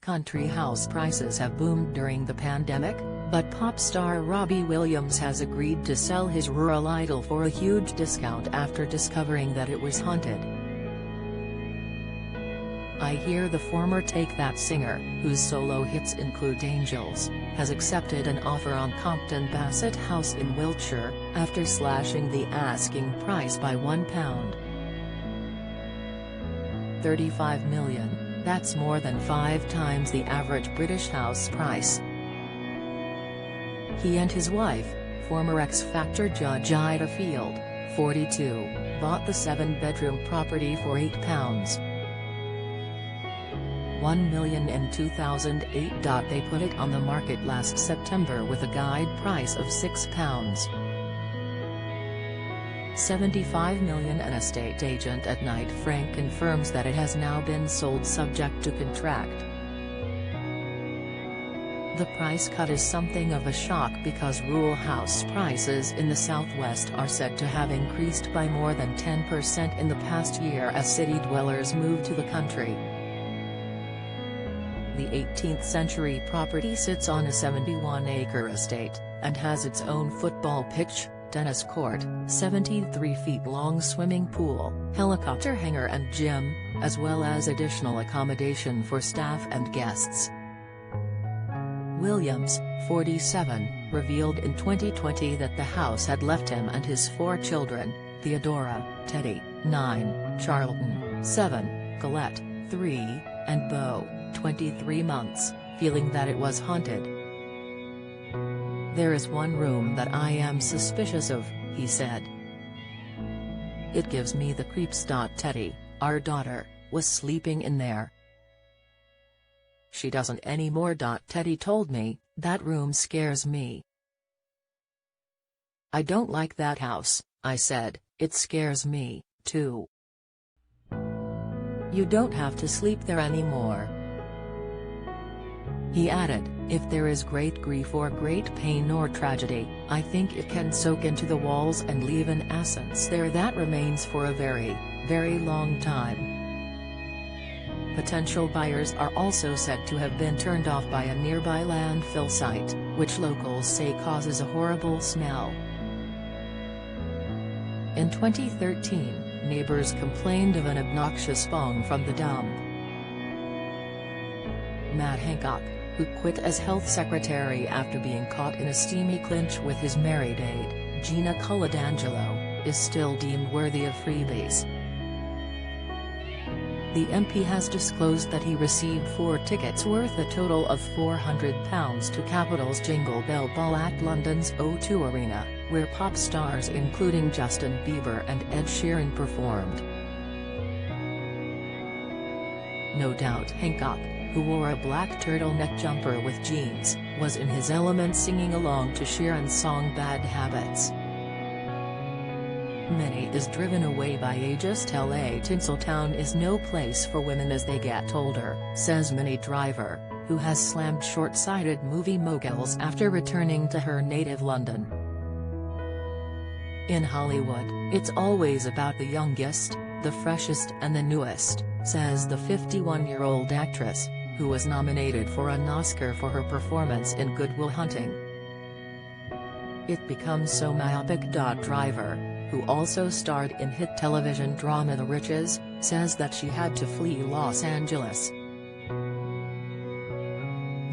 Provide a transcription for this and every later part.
Country house prices have boomed during the pandemic, but pop star Robbie Williams has agreed to sell his rural idol for a huge discount after discovering that it was haunted. I hear the former Take That singer, whose solo hits include Angels, has accepted an offer on Compton Bassett House in Wiltshire, after slashing the asking price by £1. $35 million, that's more than 5 times the average British house price. He and his wife, former X Factor judge Ida Field, 42, bought the 7-bedroom property for £8. $1 million in 2008. They put it on the market last September with a guide price of £6. $75 million. An estate agent at Knight Frank confirms that it has now been sold subject to contract. The price cut is something of a shock because rural house prices in the southwest are said to have increased by more than 10% in the past year as city dwellers move to the country. The 18th-century property sits on a 71-acre estate, and has its own football pitch, tennis court, 73-feet-long swimming pool, helicopter hangar and gym, as well as additional accommodation for staff and guests. Williams, 47, revealed in 2020 that the house had left him and his 4 children, Theodora, Teddy, 9, Charlton, 7, Colette, 3, and Beau, 23 months, feeling that it was haunted. "There is one room that I am suspicious of," he said. "It gives me the creeps. Teddy, our daughter, was sleeping in there. She doesn't anymore. Teddy told me, that room scares me. I don't like that house," I said, "it scares me, too. You don't have to sleep there anymore." He added, "If there is great grief or great pain or tragedy, I think it can soak into the walls and leave an essence there that remains for a very, very long time." Potential buyers are also said to have been turned off by a nearby landfill site, which locals say causes a horrible smell. In 2013, neighbors complained of an obnoxious bong from the dump. Matt Hancock, who quit as health secretary after being caught in a steamy clinch with his married aide, Gina Coladangelo, is still deemed worthy of freebies. The MP has disclosed that he received 4 tickets worth a total of £400 to Capital's Jingle Bell Ball at London's O2 Arena, where pop stars including Justin Bieber and Ed Sheeran performed. No doubt Hancock, who wore a black turtleneck jumper with jeans, was in his element singing along to Sheeran's song Bad Habits. Many is driven away by ageist LA. Tinseltown is no place for women as they get older, says Minnie Driver, who has slammed short-sighted movie moguls after returning to her native London. "In Hollywood, it's always about the youngest, the freshest and the newest," says the 51-year-old actress, who was nominated for an Oscar for her performance in Good Will Hunting. "It becomes so myopic." Driver, who also starred in hit television drama The Riches, says that she had to flee Los Angeles.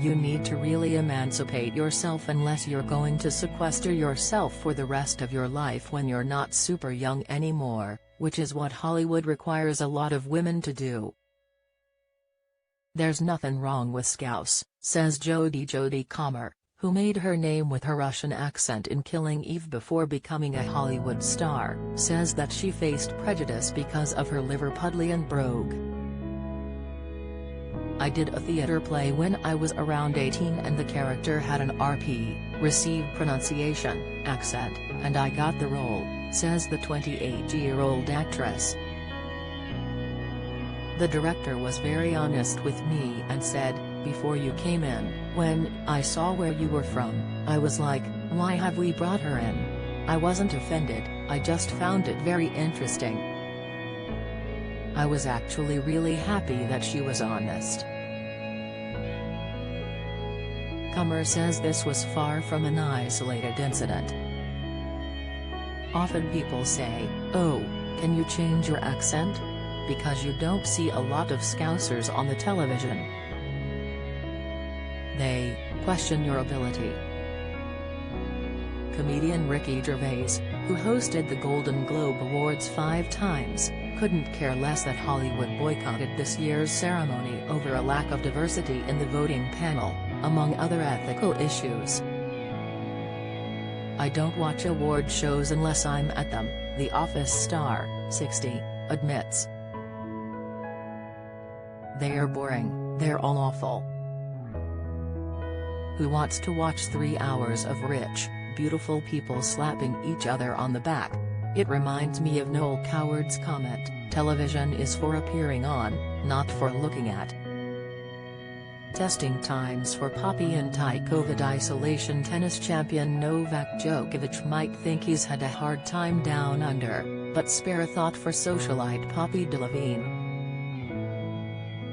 "You need to really emancipate yourself unless you're going to sequester yourself for the rest of your life when you're not super young anymore, which is what Hollywood requires a lot of women to do." "There's nothing wrong with Scouse," says Jodie Comer, who made her name with her Russian accent in Killing Eve before becoming a Hollywood star, says that she faced prejudice because of her Liverpudlian brogue. "I did a theater play when I was around 18 and the character had an RP, received pronunciation, accent, and I got the role," says the 28-year-old actress. "The director was very honest with me and said, before you came in, when I saw where you were from, I was like, why have we brought her in? I wasn't offended, I just found it very interesting. I was actually really happy that she was honest." newcomer says this was far from an isolated incident. Often people say, "Oh, can you change your accent? Because you don't see a lot of Scousers on the television." They question your ability. Comedian Ricky Gervais, who hosted the Golden Globe Awards 5 times, couldn't care less that Hollywood boycotted this year's ceremony over a lack of diversity in the voting panel, among other ethical issues. "I don't watch award shows unless I'm at them," The Office star, 60, admits. "They are boring, they're all awful. Who wants to watch 3 hours of rich, beautiful people slapping each other on the back? It reminds me of Noel Coward's comment, television is for appearing on, not for looking at." Testing times for Poppy. Anti-COVID isolation. Tennis champion Novak Djokovic might think he's had a hard time down under, but spare a thought for socialite Poppy Delevingne.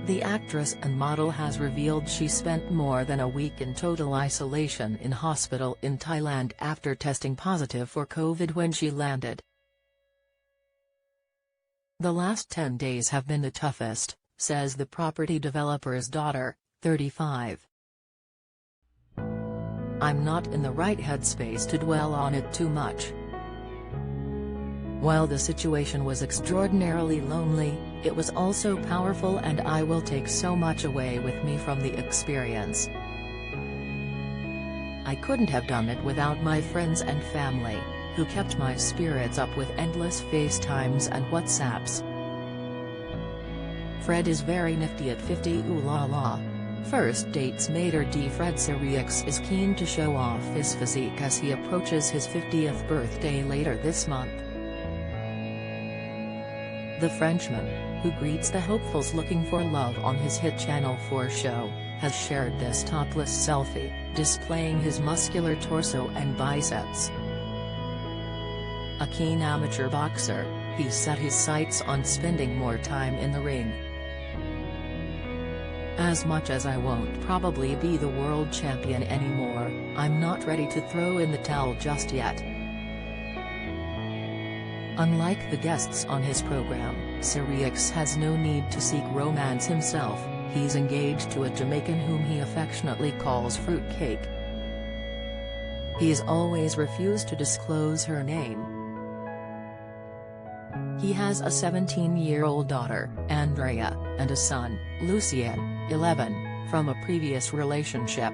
The actress and model has revealed she spent more than a week in total isolation in hospital in Thailand after testing positive for COVID when she landed. "The last 10 days have been the toughest," says the property developer's daughter, 35. "I'm not in the right headspace to dwell on it too much. While the situation was extraordinarily lonely, it was also powerful, and I will take so much away with me from the experience. I couldn't have done it without my friends and family, who kept my spirits up with endless FaceTimes and WhatsApps." Fred is very nifty at 50. Ooh la la. First dates maitre d' Fred Sirieix is keen to show off his physique as he approaches his 50th birthday later this month. The Frenchman, who greets the hopefuls looking for love on his hit Channel 4 show, has shared this topless selfie, displaying his muscular torso and biceps. A keen amateur boxer, he's set his sights on spending more time in the ring. "As much as I won't probably be the world champion anymore, I'm not ready to throw in the towel just yet." Unlike the guests on his program, Sirieix has no need to seek romance himself. He's engaged to a Jamaican whom he affectionately calls Fruitcake. He's always refused to disclose her name. He has a 17-year-old daughter, Andrea, and a son, Lucien, 11, from a previous relationship.